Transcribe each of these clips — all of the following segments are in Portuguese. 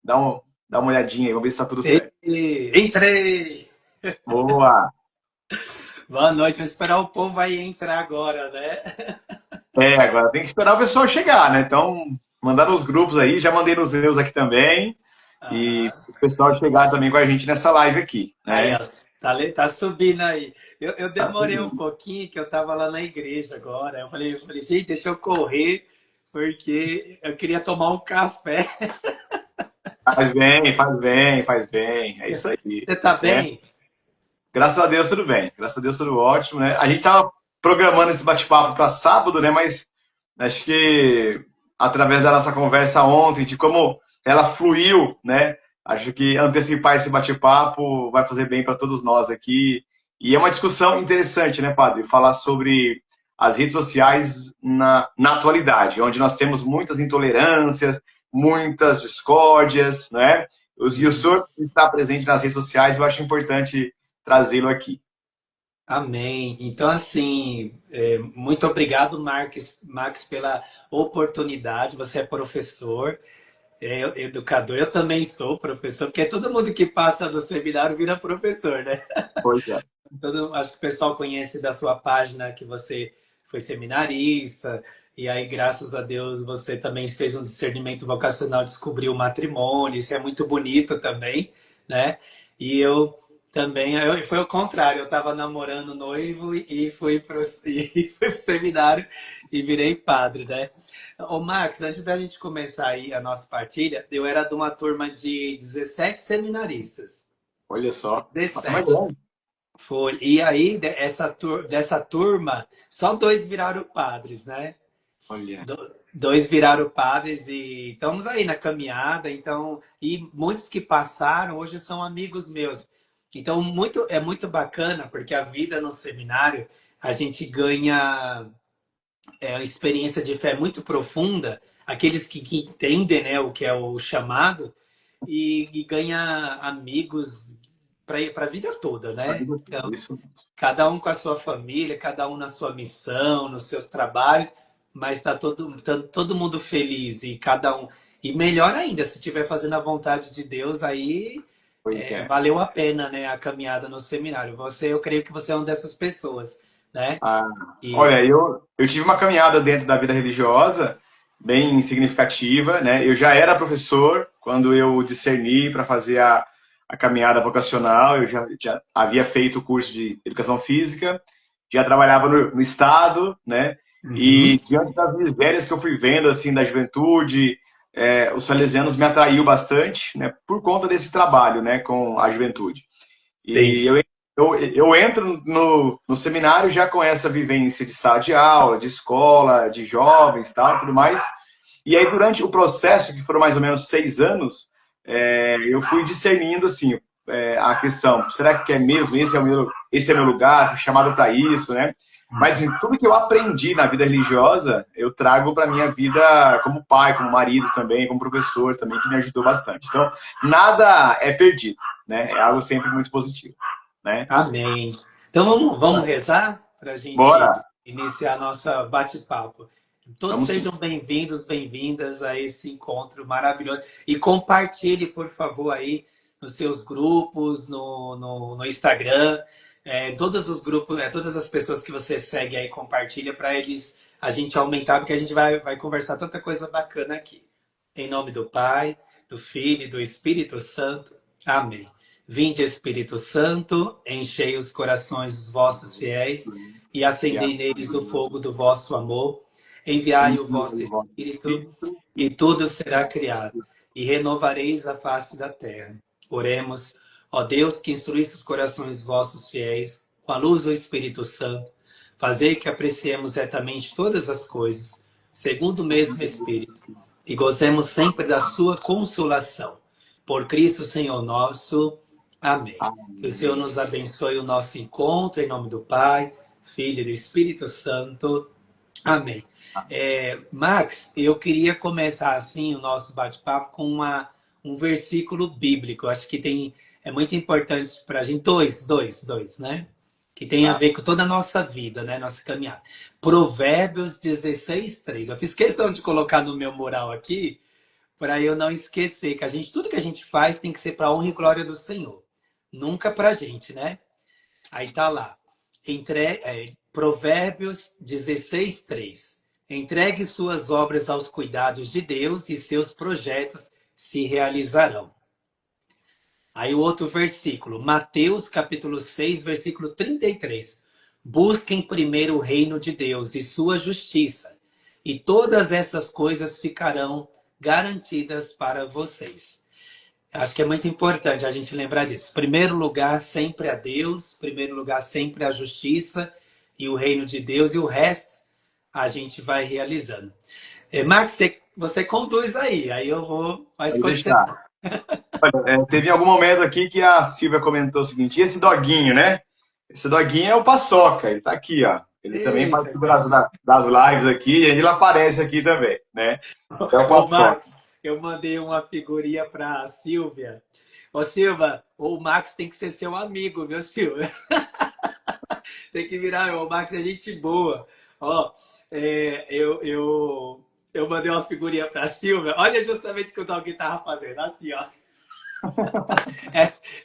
dá uma olhadinha aí, vamos ver se tá tudo E- certo. Entrei! Boa! Boa noite, vou esperar o povo aí entrar agora, né? Agora tem que esperar o pessoal chegar, né? Então, mandar nos grupos aí, já mandei nos meus aqui também. E Aham. o pessoal chegar também com a gente nessa live aqui, Aí, ó, né? tá subindo aí. Eu Tá demorei um subindo. pouquinho, que eu tava lá na igreja agora. Eu falei, gente, deixa eu correr, porque eu queria tomar um café. Faz bem, faz bem, faz bem. É isso aí, Você tá né? bem? Graças a Deus tudo bem. Graças a Deus tudo ótimo, né? A gente tava programando esse bate-papo para sábado, né? Mas acho que através da nossa conversa ontem, de como ela fluiu, né? Acho que antecipar esse bate-papo vai fazer bem para todos nós aqui. E é uma discussão interessante, né, padre? Falar sobre as redes sociais na atualidade, onde nós temos muitas intolerâncias, muitas discórdias, né? E o Uhum. senhor está presente nas redes sociais, eu acho importante trazê-lo aqui. Amém. Então, assim, muito obrigado, Max, pela oportunidade. Você é professor. Educador, eu também sou professor, porque todo mundo que passa no seminário vira professor, né? Pois é. Acho que o pessoal conhece da sua página que você foi seminarista, e aí, graças a Deus, você também fez um discernimento vocacional, descobriu o matrimônio, isso é muito bonito também, né? E eu também, foi o contrário, eu estava namorando noivo e fui pro, e fui pro seminário e virei padre, né? Ô Max, antes da gente começar aí a nossa partilha, eu era de uma turma de 17 seminaristas. Olha só. A turma é 17. grande. Foi. E aí, dessa turma, só dois viraram padres, né? Olha. Dois viraram padres e estamos aí na caminhada. Então, e muitos que passaram hoje são amigos meus. Então, é muito bacana, porque a vida no seminário, a gente ganha uma experiência de fé muito profunda, aqueles que entendem, né, o que é o chamado, e ganha amigos para a vida toda, né? Então, Isso mesmo. cada um com a sua família, cada um na sua missão, nos seus trabalhos, mas tá todo mundo feliz e cada um. E melhor ainda, se estiver fazendo a vontade de Deus, aí Pois é. valeu a pena, né, a caminhada no seminário. Eu creio que você é uma dessas pessoas, né? Ah, E olha, eu tive uma caminhada dentro da vida religiosa bem significativa, né? Eu já era professor quando eu discerni para fazer a caminhada vocacional, eu já havia feito o curso de educação física, já trabalhava no Estado, né? Uhum. E diante das misérias que eu fui vendo, assim, da juventude, os salesianos me atraiu bastante, né? Por conta desse trabalho, né? Com a juventude. Sim. E eu entro no seminário já com essa vivência de sala de aula, de escola, de jovens, tal, tudo mais. E aí, durante o processo, que foram mais ou menos 6 anos, eu fui discernindo, assim, a questão, será que é mesmo? Esse é meu lugar, fui chamado para isso, né? Mas em tudo que eu aprendi na vida religiosa, eu trago para minha vida como pai, como marido também, como professor também, que me ajudou bastante. Então, nada é perdido, né? É algo sempre muito positivo, né? Amém. Então vamos rezar para a gente Bora, iniciar nossa bate-papo. Todos vamos sim. sejam bem-vindos, bem-vindas a esse encontro maravilhoso. E compartilhe, por favor, aí nos seus grupos, no Instagram. Todos os grupos, todas as pessoas que você segue aí, compartilha para eles a gente aumentar, porque a gente vai conversar tanta coisa bacana aqui. Em nome do Pai, do Filho e do Espírito Santo. Amém. Vinde, Espírito Santo, enchei os corações dos vossos fiéis e E a acendei neles o fogo do vosso amor. Enviai o vosso o vosso Espírito espírito. e tudo será criado, e renovareis a face da terra. Oremos, ó Deus, que instruísse os corações vossos fiéis com a luz do Espírito Santo, fazei que apreciemos retamente todas as coisas, segundo o mesmo Espírito, e gozemos sempre da sua consolação. Por Cristo Senhor nosso. Amém. Que o Senhor Amém. nos abençoe o nosso encontro, em nome do Pai, Filho e do Espírito Santo. Amém. Max, eu queria começar assim o nosso bate-papo com um versículo bíblico. Acho que é muito importante para a gente. Dois, né? Que tem a Tá. ver com toda a nossa vida, né? Nossa caminhada. Provérbios 16:3. Eu fiz questão de colocar no meu mural aqui, para eu não esquecer que tudo que a gente faz tem que ser para honra e glória do Senhor. Nunca para a gente, né? Aí tá lá. Provérbios 16:3. Entregue suas obras aos cuidados de Deus e seus projetos se realizarão. Aí o outro versículo, Mateus capítulo 6, versículo 33. Busquem primeiro o reino de Deus e sua justiça, e todas essas coisas ficarão garantidas para vocês. Acho que é muito importante a gente lembrar disso. Primeiro lugar, sempre a Deus. Primeiro lugar, sempre a justiça e o reino de Deus. E o resto, a gente vai realizando. Max, você conduz aí. Aí eu vou... Mas Pode quando você... deixar. Olha, teve algum momento aqui que a Silvia comentou o seguinte, e esse doguinho, né? Esse doguinho é o Paçoca, ele tá aqui, ó. Ele também Eita, participa das lives aqui, e ele aparece aqui também, né? É o ô, Paçoca. Max, eu mandei uma figurinha para a Silvia. Ô, Silvia, o Max tem que ser seu amigo, viu, Silvia? Tem que virar, o Max é gente boa. Ó, eu mandei uma figurinha para a Silvia. Olha justamente o que o Dog tava fazendo, assim, ó.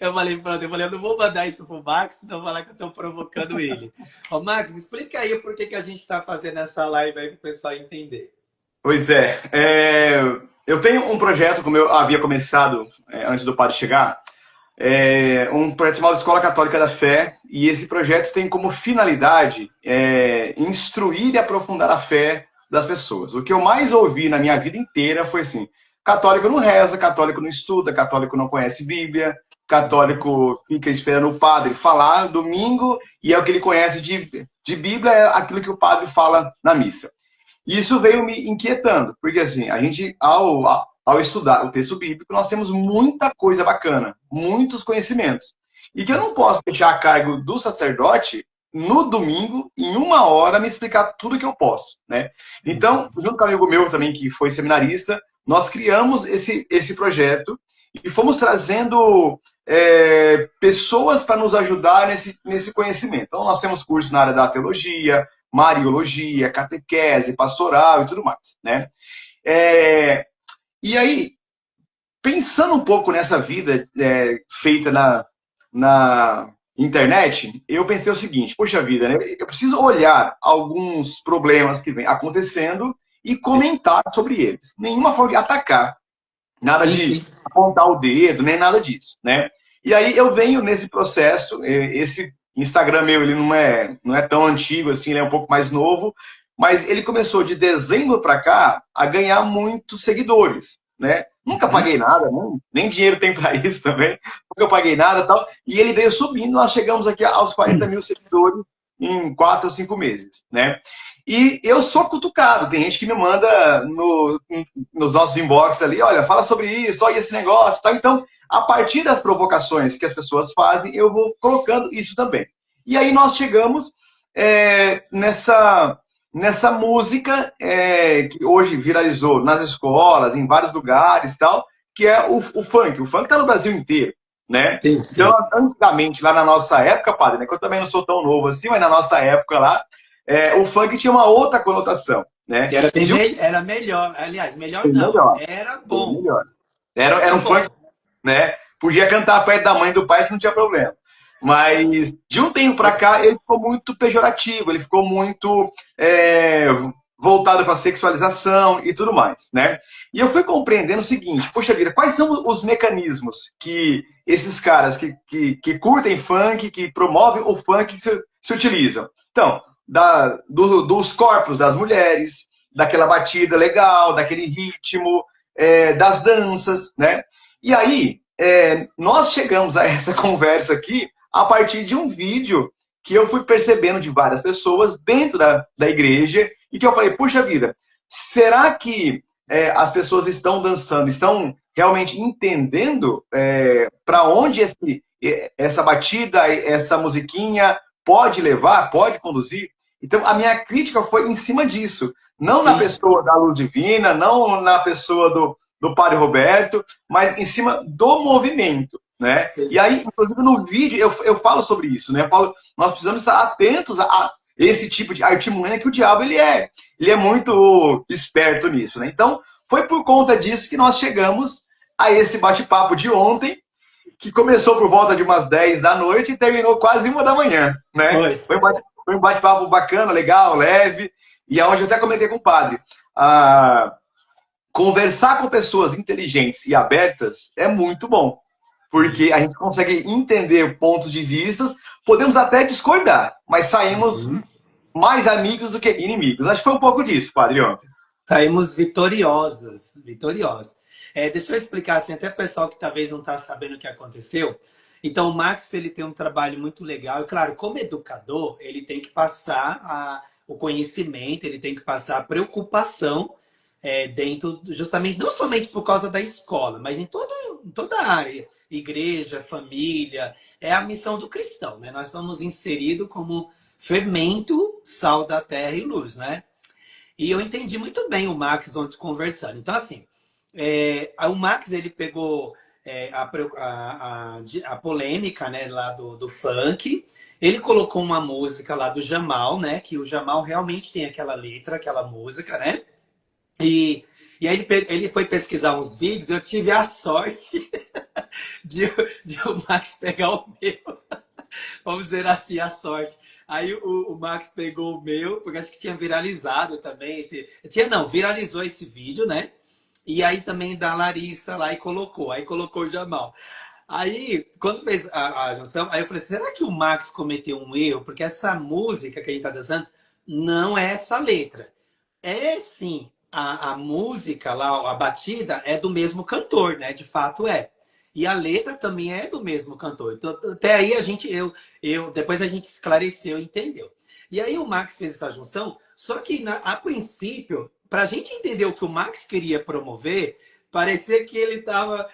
Eu falei, pronto, eu não vou mandar isso pro Max, senão falar que eu tô provocando ele. Ô, Max, explica aí por que a gente está fazendo essa live aí para o pessoal entender. Pois é, eu tenho um projeto, como eu havia começado antes do padre chegar, um projeto chamado Escola Católica da Fé, e esse projeto tem como finalidade instruir e aprofundar a fé das pessoas. O que eu mais ouvi na minha vida inteira foi assim, católico não reza, católico não estuda, católico não conhece Bíblia, católico fica esperando o padre falar domingo, e é o que ele conhece de Bíblia, é aquilo que o padre fala na missa. E isso veio me inquietando, porque assim, a gente, ao estudar o texto bíblico, nós temos muita coisa bacana, muitos conhecimentos. E que eu não posso deixar a cargo do sacerdote, no domingo, em 1 hora, me explicar tudo que eu posso, né? Então, junto com um amigo meu também, que foi seminarista, nós criamos esse projeto e fomos trazendo pessoas para nos ajudar nesse conhecimento. Então, nós temos curso na área da teologia, mariologia, catequese, pastoral e tudo mais, né? E aí, pensando um pouco nessa vida feita na internet, eu pensei o seguinte, poxa vida, né? Eu preciso olhar alguns problemas que vêm acontecendo e comentar sobre eles. Nenhuma forma de atacar, nada de apontar o dedo, nem nada disso, né? E aí eu venho nesse processo, esse Instagram meu, ele não é tão antigo assim, ele é um pouco mais novo, mas ele começou de dezembro para cá a ganhar muitos seguidores, né? Nunca paguei nada, nem dinheiro tem para isso também, nunca paguei nada e tal, e ele veio subindo, nós chegamos aqui aos 40 mil seguidores em 4 ou 5 meses, né? E eu sou cutucado, tem gente que me manda nos nossos inbox ali, olha, fala sobre isso, olha esse negócio e tal, então, a partir das provocações que as pessoas fazem, eu vou colocando isso também. E aí nós chegamos nessa música que hoje viralizou nas escolas, em vários lugares e tal, que é o funk. O funk está no Brasil inteiro, né? Sim. Então, antigamente, lá na nossa época, padre, né, que eu também não sou tão novo assim, mas na nossa época lá, o funk tinha uma outra conotação, né? Era melhor, aliás, melhor não, melhor. era bom. Melhor. Era um funk, né? Podia cantar perto da mãe e do pai que não tinha problema. Mas de um tempo para cá ele ficou muito pejorativo, ele ficou muito voltado para a sexualização e tudo mais, né? E eu fui compreendendo o seguinte, poxa vida, quais são os mecanismos que esses caras que curtem funk, que promovem o funk se utilizam? Então, dos corpos das mulheres, daquela batida legal, daquele ritmo, das danças, né? E aí, nós chegamos a essa conversa aqui a partir de um vídeo que eu fui percebendo de várias pessoas dentro da igreja e que eu falei, puxa vida, será que as pessoas estão dançando, estão realmente entendendo para onde essa batida, essa musiquinha pode levar, pode conduzir? Então, a minha crítica foi em cima disso. Não Sim. na pessoa da Luz Divina, não na pessoa do Padre Roberto, mas em cima do movimento, né? E aí, inclusive, no vídeo, eu falo sobre isso, né? Eu falo, nós precisamos estar atentos a esse tipo de artimanha que o diabo, ele é muito esperto nisso, né? Então, foi por conta disso que nós chegamos a esse bate-papo de ontem, que começou por volta de umas 10 da noite e terminou quase 1 da manhã, né? Foi. Foi um bate-papo bacana, legal, leve, e aonde eu até comentei com o padre. Conversar com pessoas inteligentes e abertas é muito bom, porque a gente consegue entender pontos de vista, podemos até discordar, mas saímos mais amigos do que inimigos. Acho que foi um pouco disso, padre, ontem. Saímos vitoriosos, vitoriosos. Deixa eu explicar assim, até o pessoal que talvez não está sabendo o que aconteceu. Então, o Max ele tem um trabalho muito legal. E, claro, como educador, ele tem que passar o conhecimento, ele tem que passar a preocupação dentro, justamente, não somente por causa da escola, mas em toda a área. Igreja, família, é a missão do cristão, né? Nós estamos inseridos como fermento, sal da terra e luz, né? E eu entendi muito bem o Max ontem conversando. Então, assim, o Max, ele pegou a polêmica, né, lá do funk. Ele colocou uma música lá do Jamal, né? Que o Jamal realmente tem aquela letra, aquela música, né? E aí ele foi pesquisar uns vídeos. Eu tive a sorte de o Max pegar o meu. Vamos dizer assim, a sorte. Aí o Max pegou o meu, porque acho que tinha viralizado também. Viralizou esse vídeo, né? E aí também da Larissa lá e colocou. Aí colocou o Jamal. Aí, quando fez a junção, aí eu falei, será que o Max cometeu um erro? Porque essa música que a gente tá dançando não é essa letra. É sim, a música lá, a batida é do mesmo cantor, né? De fato é. E a letra também é do mesmo cantor. Então, até aí depois a gente esclareceu, entendeu? E aí o Max fez essa junção, só que a princípio, para a gente entender o que o Max queria promover, parecia que ele estava,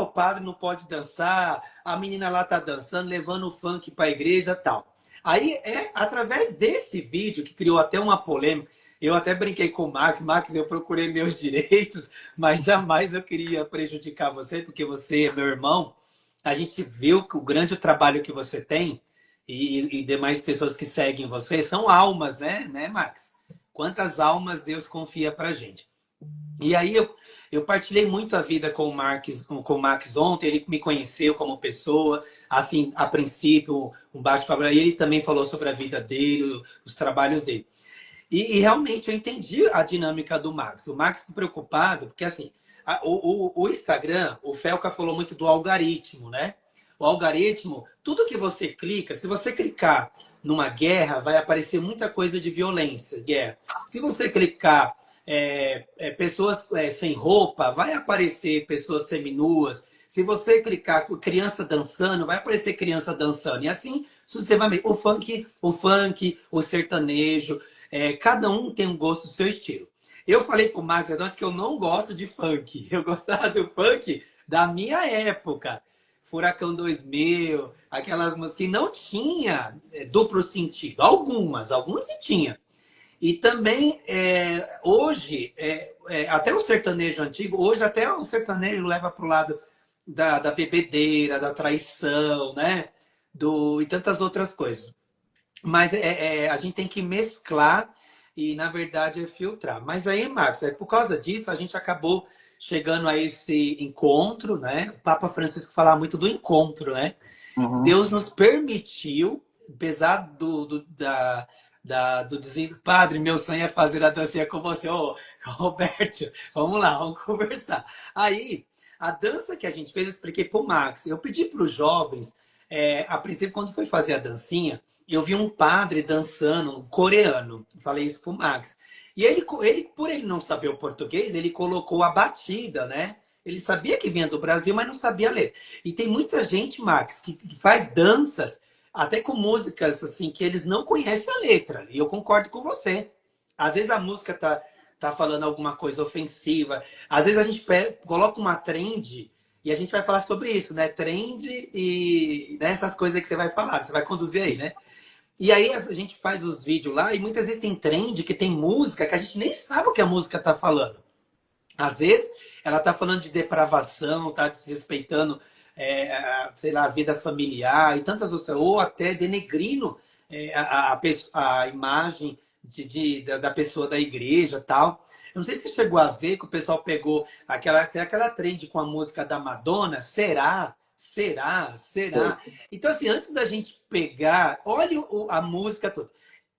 o padre não pode dançar, a menina lá tá dançando, levando o funk para a igreja, tal. Aí através desse vídeo que criou até uma polêmica. Eu até brinquei com o Max. Max, eu procurei meus direitos, mas jamais eu queria prejudicar você, porque você é meu irmão. A gente viu que o grande trabalho que você tem e demais pessoas que seguem você são almas, né, Max? Quantas almas Deus confia pra gente. E aí eu partilhei muito a vida com o Max ontem. Ele me conheceu como pessoa, assim, a princípio, um bate-papo. E ele também falou sobre a vida dele, os trabalhos dele. E realmente eu entendi a dinâmica do Max. O Max está preocupado, porque assim, o Instagram, o Felca falou muito do algoritmo, né? O algoritmo, tudo que você clica, se você clicar numa guerra, vai aparecer muita coisa de violência, guerra. Se você clicar pessoas sem roupa, vai aparecer pessoas seminuas. Se você clicar criança dançando, vai aparecer criança dançando. E assim sucessivamente. O funk, o sertanejo. Cada um tem um gosto do seu estilo. Eu falei pro Max antes que eu não gosto de funk. Eu gostava do funk da minha época. Furacão 2000, aquelas músicas que não tinha duplo sentido. Algumas se tinha. E também, hoje, até o sertanejo antigo, hoje até o sertanejo leva pro lado da bebedeira, da traição, né? E tantas outras coisas. Mas a gente tem que mesclar e, na verdade, filtrar. Mas aí, Marcos, por causa disso, a gente acabou chegando a esse encontro, né? O Papa Francisco falava muito do encontro, né? Uhum. Deus nos permitiu, apesar do padre, meu sonho é fazer a dancinha com você. Ô, Roberto, vamos lá, vamos conversar. Aí, a dança que a gente fez, eu expliquei pro Max. Eu pedi para os jovens, a princípio, quando foi fazer a dancinha, eu vi um padre dançando, um coreano. Falei isso pro Max. E ele, por ele não saber o português, ele colocou a batida, né? Ele sabia que vinha do Brasil, mas não sabia ler. E tem muita gente, Max, que faz danças, até com músicas assim, que eles não conhecem a letra. E eu concordo com você. Às vezes a música tá falando alguma coisa ofensiva. Às vezes a gente coloca uma trend e a gente vai falar sobre isso, né? Trend e essas coisas que você vai falar, você vai conduzir aí, né? E aí a gente faz os vídeos lá e muitas vezes tem trend que tem música que a gente nem sabe o que a música tá falando. Às vezes ela tá falando de depravação, tá desrespeitando, sei lá, a vida familiar e tantas outras, ou até denegrindo a imagem da pessoa da igreja e tal. Eu não sei se você chegou a ver que o pessoal pegou tem aquela trend com a música da Madonna, Será? Será? Será? Então, assim, antes da gente pegar, olha a música toda.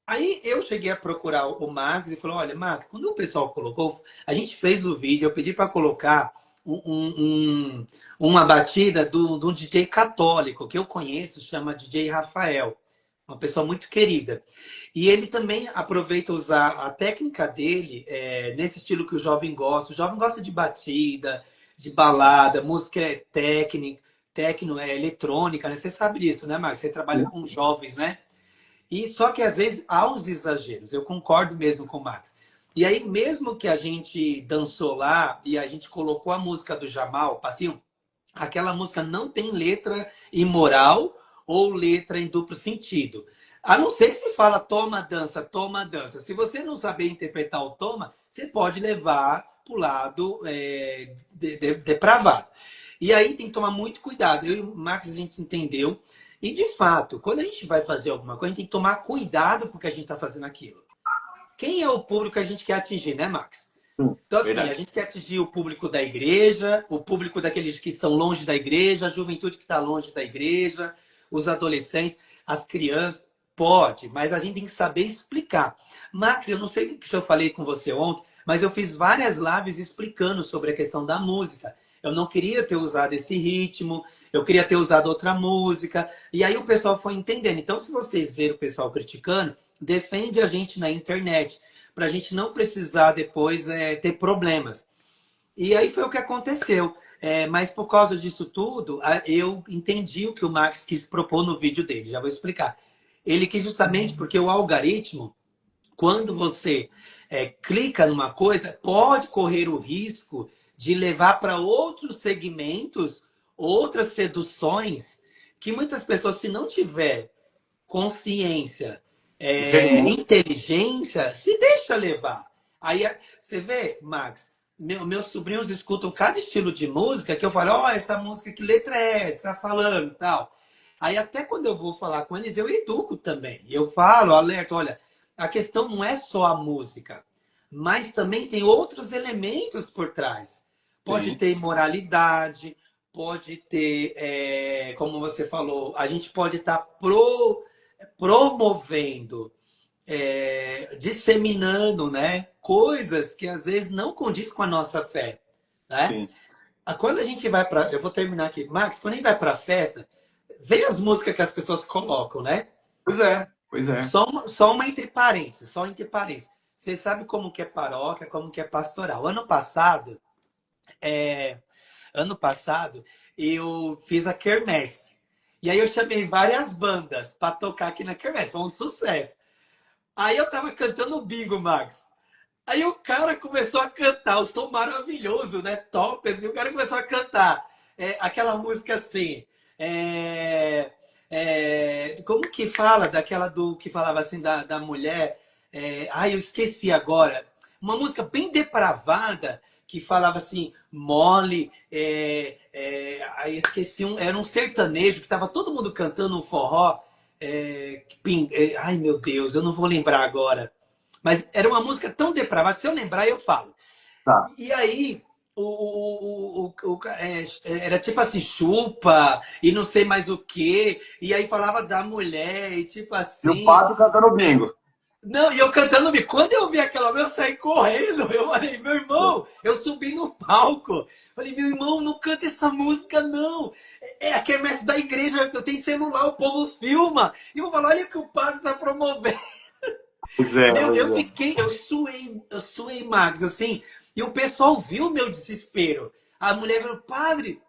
Aí eu cheguei a procurar o Marcos e falou: olha, Marcos, quando o pessoal colocou, a gente fez o vídeo, eu pedi para colocar uma batida do DJ católico que eu conheço, chama DJ Rafael, uma pessoa muito querida. E ele também aproveita usar a técnica dele nesse estilo que o jovem gosta. O jovem gosta de batida, de balada, música técnica, tecno, eletrônica, né? Você sabe disso, né, Marcos? Você trabalha com jovens, né? E só que às vezes há os exageros. Eu concordo mesmo com o Max. E aí, mesmo que a gente dançou lá e a gente colocou a música do Jamal, Passinho, aquela música não tem letra imoral ou letra em duplo sentido. A não ser que se fala toma, dança, toma, dança. Se você não saber interpretar o toma, você pode levar para o lado depravado. E aí tem que tomar muito cuidado. Eu e o Max, a gente entendeu. E, de fato, quando a gente vai fazer alguma coisa, a gente tem que tomar cuidado porque a gente está fazendo aquilo. Quem é o público que a gente quer atingir, né, Max? Então, assim, Verdade. a gente quer atingir o público da igreja, o público daqueles que estão longe da igreja, a juventude que está longe da igreja, os adolescentes, as crianças. Pode, mas a gente tem que saber explicar. Max, eu não sei o que eu falei com você ontem, mas eu fiz várias lives explicando sobre a questão da música. Eu não queria ter usado esse ritmo, eu queria ter usado outra música. E aí o pessoal foi entendendo. Então, se vocês verem o pessoal criticando, defende a gente na internet, para a gente não precisar depois ter problemas. E aí foi o que aconteceu. Mas por causa disso tudo, eu entendi o que o Max quis propor no vídeo dele. Já vou explicar. Ele quis justamente porque o algoritmo, quando você clica numa coisa, pode correr o risco de levar para outros segmentos, outras seduções, que muitas pessoas, se não tiver consciência, inteligência, se deixa levar. Aí você vê, Max, meus sobrinhos escutam cada estilo de música que eu falo, ó, essa música, que letra é essa? Tá falando, tal. Aí até quando eu vou falar com eles, eu educo também. Eu falo, alerta, olha, a questão não é só a música, mas também tem outros elementos por trás. Pode ter imoralidade, pode ter, como você falou, a gente pode estar promovendo, disseminando, né, coisas que às vezes não condiz com a nossa fé, né? Sim. Quando a gente vai para, eu vou terminar aqui, Max, quando a gente vai para a festa, vê as músicas que as pessoas colocam, né? Pois é, pois é. Só uma entre parênteses, só entre parênteses. Você sabe como que é paróquia, como que é pastoral. Ano passado, eu fiz a quermesse. E aí eu chamei várias bandas para tocar aqui na quermesse. Foi um sucesso. Aí eu tava cantando o bingo, Max. Aí o cara começou a cantar, o som maravilhoso, né? Top, assim, o cara começou a cantar aquela música assim. Como que fala? Daquela do que falava assim da mulher. Eu esqueci agora. Uma música bem depravada que falava assim, mole. Aí esqueci era um sertanejo que tava todo mundo cantando um forró. Ai, meu Deus, eu não vou lembrar agora. Mas era uma música tão depravada, se eu lembrar, eu falo. Tá. E aí, era tipo assim, chupa, e não sei mais o quê. E aí falava da mulher, e tipo E o assim. padre cantando bingo. Não, e eu cantando, quando eu vi aquela, eu saí correndo. Eu falei, meu irmão, eu subi no palco. Falei, meu irmão, não canta essa música, não. É a quermesse da igreja, eu tenho celular, o povo filma. E eu falo, olha o que o padre tá promovendo. Pois é, Eu suei, Max, assim, e o pessoal viu o meu desespero. A mulher falou, padre,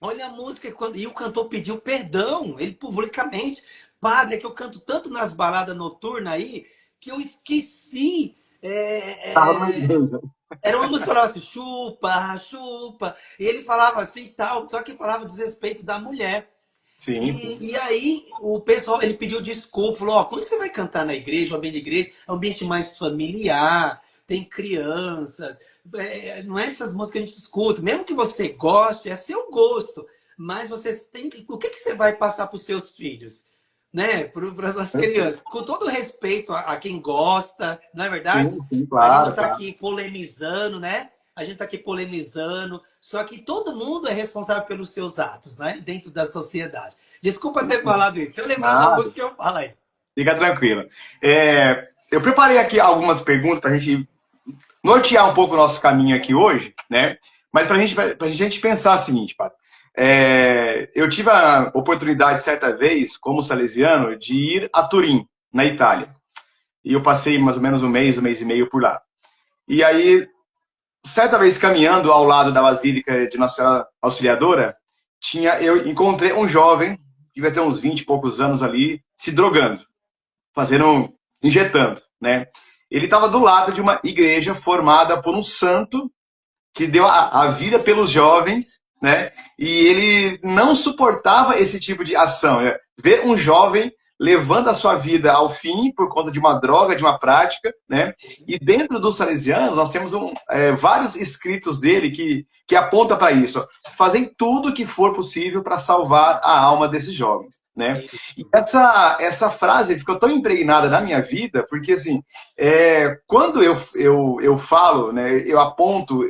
olha a música. E o cantor pediu perdão, ele publicamente. Padre, é que eu canto tanto nas baladas noturnas aí, que eu esqueci. Tava no igreja. Era uma música que falava assim, chupa, chupa. E ele falava assim e tal, só que falava desrespeito da mulher. Sim, sim. E aí o pessoal, ele pediu desculpa, falou, ó, quando você vai cantar na igreja, o ambiente de igreja, é um ambiente mais familiar, tem crianças, não é essas músicas que a gente escuta, mesmo que você goste, é seu gosto, mas você tem que, o que você vai passar para os seus filhos? né, para as crianças. Com todo respeito a quem gosta, não é verdade? Sim, sim, A gente não claro, está claro. aqui polemizando, né? A gente está aqui polemizando, só que todo mundo é responsável pelos seus atos, né? Dentro da sociedade. Desculpa ter falado isso. Se eu lembrar da Nada, música, eu falo aí. fica tranquilo. Eu preparei aqui algumas perguntas para a gente nortear um pouco o nosso caminho aqui hoje, né? Mas para a gente pensar o seguinte, Padre. Eu tive a oportunidade, certa vez, como salesiano, de ir a Turim, na Itália. E eu passei mais ou menos um mês e meio por lá. E aí, certa vez caminhando ao lado da Basílica de Nossa Senhora Auxiliadora, eu encontrei um jovem, devia ter uns 20 e poucos anos ali, se drogando, injetando, né? Ele estava do lado de uma igreja formada por um santo que deu a vida pelos jovens, né? E ele não suportava esse tipo de ação. Ver um jovem levando a sua vida ao fim por conta de uma droga, de uma prática, né? E dentro dos salesianos, nós temos vários escritos dele que apontam para isso. Fazem tudo o que for possível para salvar a alma desses jovens, né? E essa frase ficou tão impregnada na minha vida, porque, assim, quando eu falo, né, eu aponto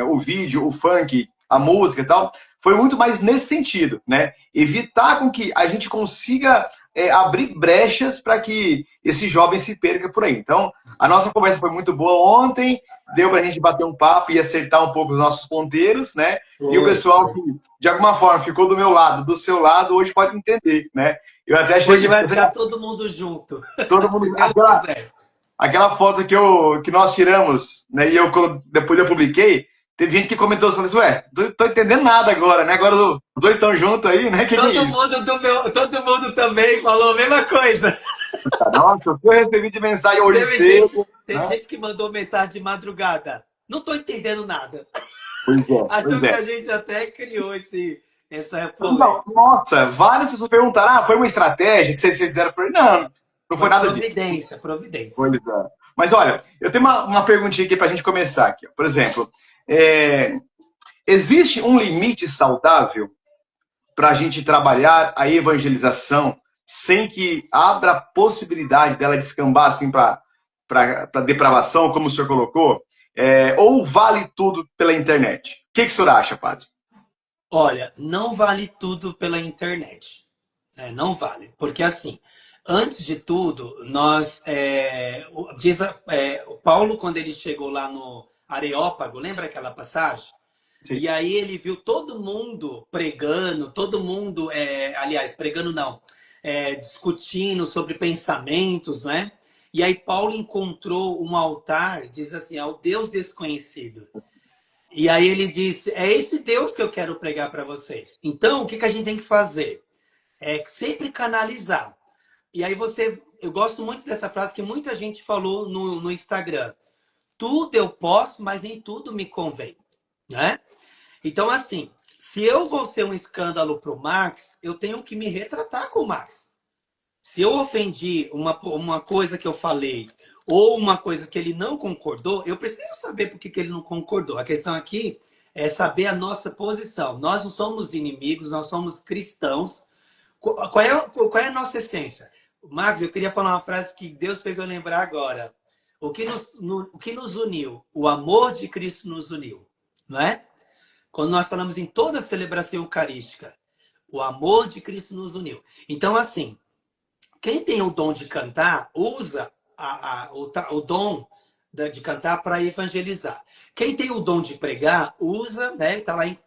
o vídeo, o funk, a música e tal, foi muito mais nesse sentido, né? Evitar com que a gente consiga abrir brechas para que esse jovem se perca por aí. Então, a nossa conversa foi muito boa ontem, deu para a gente bater um papo e acertar um pouco os nossos ponteiros, né? E o pessoal que, de alguma forma, ficou do meu lado, do seu lado, hoje pode entender, né? Eu até achei Hoje vai ficar todo mundo junto. todo Se mundo. Deus quiser. Aquela foto que nós tiramos, né? E depois eu publiquei, teve gente que comentou assim, ué, tô entendendo nada agora, né? Agora os dois estão juntos aí, né? Que é isso? Todo mundo também falou a mesma coisa. Nossa, o que eu recebi de mensagem hoje cedo. Teve gente que mandou mensagem de madrugada. Não tô entendendo nada. Pois é, Achou pois que é. a gente até criou essa Não, polêmica. nossa, várias pessoas perguntaram, foi uma estratégia que vocês fizeram? Eu falei, não, não foi Foi nada disso. providência. Pois é. Mas olha, eu tenho uma perguntinha aqui para a gente começar aqui. Por exemplo, existe um limite saudável para a gente trabalhar a evangelização sem que abra a possibilidade dela descambar assim para depravação, como o senhor colocou? Ou vale tudo pela internet? O que o senhor acha, padre? Olha, não vale tudo pela internet. Não vale. Porque assim, antes de tudo, o Paulo, quando ele chegou lá no Areópago, lembra aquela passagem? Sim. E aí ele viu todo mundo pregando, todo mundo, aliás, pregando não, discutindo sobre pensamentos, né? E aí Paulo encontrou um altar, diz assim, ao Deus desconhecido. E aí ele disse, é esse Deus que eu quero pregar para vocês. Então, o que a gente tem que fazer? É sempre canalizar. E aí eu gosto muito dessa frase que muita gente falou no Instagram. Tudo eu posso, mas nem tudo me convém, né? Então, assim, se eu vou ser um escândalo para o Marx, eu tenho que me retratar com o Marx. Se eu ofendi uma coisa que eu falei ou uma coisa que ele não concordou, eu preciso saber por que ele não concordou. A questão aqui é saber a nossa posição. Nós não somos inimigos, nós somos cristãos. Qual é a nossa essência? Marcos, eu queria falar uma frase que Deus fez eu lembrar agora. O que nos uniu? O amor de Cristo nos uniu, não é? Quando nós falamos em toda a celebração eucarística, o amor de Cristo nos uniu. Então, assim, quem tem o dom de cantar, usa o dom de cantar para evangelizar. Quem tem o dom de pregar, usa, né? Está lá em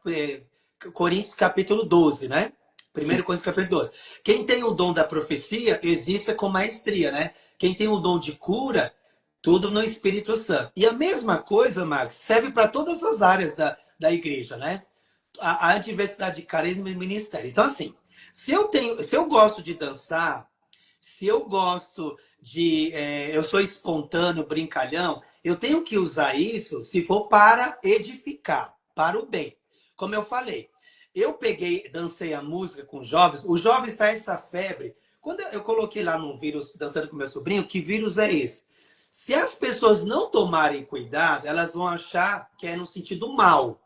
Coríntios capítulo 12, né? 1 Coríntios capítulo 12. Quem tem o dom da profecia, exerça com maestria, né? Quem tem o dom de cura, tudo no Espírito Santo. E a mesma coisa, Marcos, serve para todas as áreas da igreja, né? A diversidade de carisma e ministério. Então, assim, se eu gosto de dançar, se eu gosto eu sou espontâneo, brincalhão, eu tenho que usar isso se for para edificar, para o bem. Como eu falei, eu dancei a música com os jovens têm essa febre. Quando eu coloquei lá no vírus, dançando com meu sobrinho, que vírus é esse? Se as pessoas não tomarem cuidado, elas vão achar que é no sentido mal.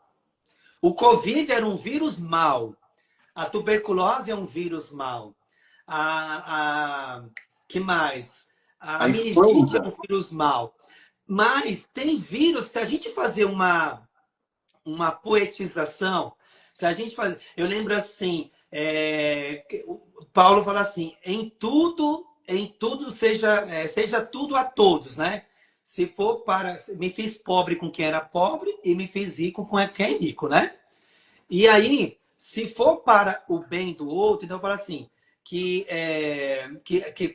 O Covid era um vírus mau. A tuberculose é um vírus mau. a que mais? A A meningite é influenza. um vírus mau. Mas tem vírus, se a gente fazer uma poetização, se a gente fazer. Eu lembro assim, o Paulo fala assim: em tudo seja, seja tudo a todos, né? Se for para. Me fiz pobre com quem era pobre e me fiz rico com quem é rico, né? E aí, se for para o bem do outro, então fala assim, que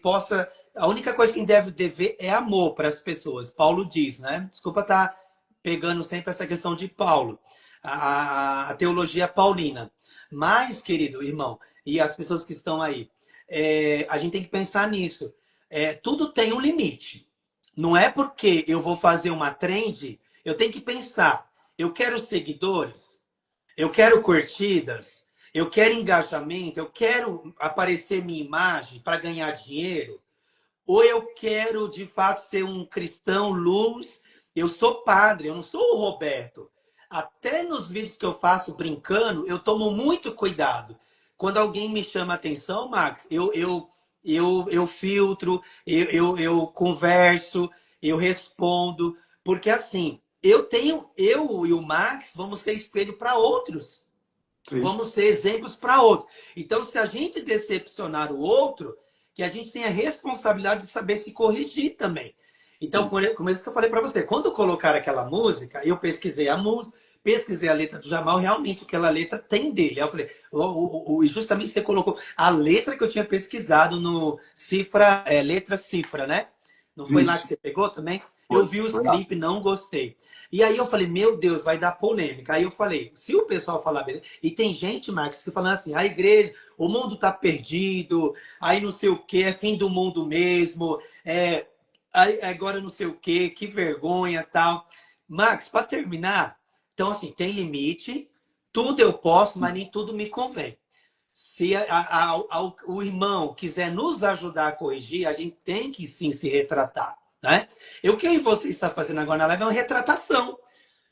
possa. A única coisa que deve dever é amor para as pessoas. Paulo diz, né? Desculpa estar pegando sempre essa questão de Paulo, a teologia paulina. Mas, querido irmão, e as pessoas que estão aí, a gente tem que pensar nisso. Tudo tem um limite. Não é porque eu vou fazer uma trend, eu tenho que pensar. Eu quero seguidores, eu quero curtidas, eu quero engajamento, eu quero aparecer minha imagem para ganhar dinheiro, ou eu quero de fato ser um cristão luz. Eu sou padre, eu não sou o Roberto. Até nos vídeos que eu faço brincando, eu tomo muito cuidado. Quando alguém me chama a atenção, Max, eu filtro, eu converso, eu respondo, porque assim, eu e o Max vamos ser espelho para outros. Sim. Vamos ser exemplos para outros. Então, se a gente decepcionar o outro, que a gente tenha a responsabilidade de saber se corrigir também. Então, Sim. como isso que eu falei para você, quando colocar aquela música, eu pesquisei a música, pesquisei a letra do Jamal, realmente aquela letra tem dele. Aí eu falei, justamente você colocou a letra que eu tinha pesquisado no Cifra, letra Cifra, né? Não foi lá que Isso. você pegou também? Eu Foi. vi os Foi lá. clipes, não gostei. E aí eu falei, meu Deus, vai dar polêmica. Aí eu falei, se o pessoal falar beleza. E tem gente, Marcos, que falando assim, a igreja, o mundo tá perdido, aí não sei o que, é fim do mundo mesmo, agora não sei o que vergonha tal. Marcos, para terminar, então assim, tem limite, tudo eu posso, mas nem tudo me convém. Se o irmão quiser nos ajudar a corrigir, a gente tem que sim se retratar, né? O que você está fazendo agora na live é uma retratação.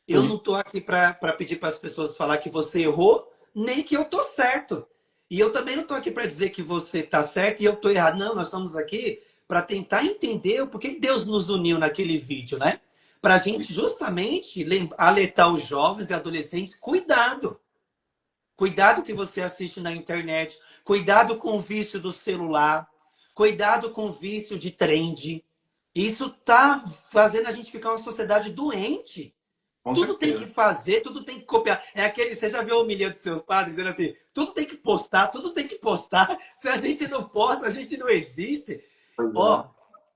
Eu não Sim. estou aqui para pedir para as pessoas falar que você errou, nem que eu estou certo. E eu também não estou aqui para dizer que você está certo e eu estou errado. Não, nós estamos aqui para tentar entender o porquê Deus nos uniu naquele vídeo, né? Para a gente justamente alertar os jovens e adolescentes, cuidado. Cuidado que você assiste na internet. Cuidado com o vício do celular. Cuidado com o vício de trend. Isso tá fazendo a gente ficar uma sociedade doente. Com Tudo tem certeza. que fazer, tudo tem que copiar. É aquele, você já viu a humilhando dos seus pais dizendo assim, tudo tem que postar, tudo tem que postar. Se a gente não posta, a gente não existe. Pois Ó,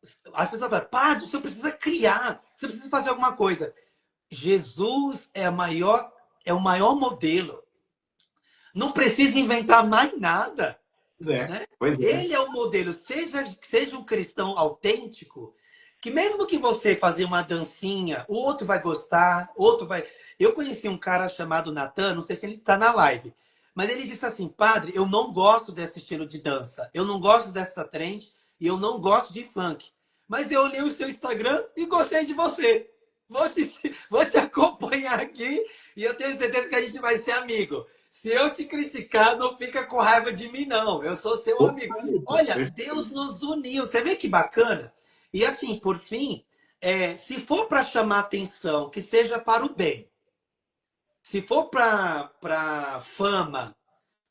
é. as pessoas falam, padre, o senhor precisa criar, o senhor precisa fazer alguma coisa. Jesus é o maior modelo. Não precisa inventar mais nada, Pois é. né? Pois é. Ele é o modelo. Seja um cristão autêntico, que mesmo que você fazer uma dancinha, o outro vai gostar, outro vai. Eu conheci um cara chamado Natan, não sei se ele está na live, mas ele disse assim, padre, eu não gosto desse estilo de dança, eu não gosto dessa trend e eu não gosto de funk. Mas eu olhei o seu Instagram e gostei de você. Vou te, vou te acompanhar aqui e eu tenho certeza que a gente vai ser amigo. Se eu te criticar, não fica com raiva de mim, não. Eu sou seu amigo. Perfeito. Olha, Deus Perfeito. nos uniu. Você vê que bacana? E assim, por fim, se for para chamar atenção, que seja para o bem. Se for para fama,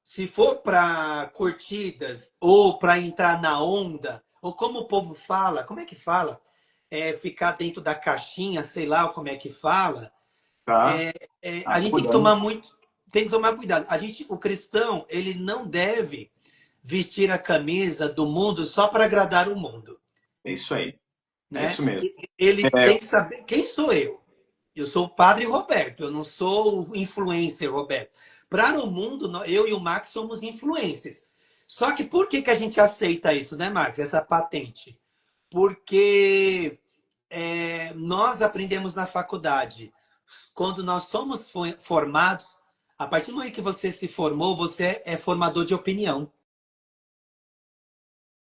se for para curtidas, ou para entrar na onda, ou como o povo fala, como é que fala? Ficar dentro da caixinha, sei lá como é que fala. Tá? A Ah, tô gente cuidando. tem que tomar cuidado. O cristão, ele não deve vestir a camisa do mundo só para agradar o mundo, É isso aí. É né? isso mesmo. Ele É, tem que saber quem sou eu. Eu sou o padre Roberto, eu não sou o influencer Roberto. Para o mundo, eu e o Max somos influencers. Só que por que a gente aceita isso, né, Max? Essa patente? Porque nós aprendemos na faculdade. Quando nós somos formados, a partir do momento que você se formou, você é formador de opinião.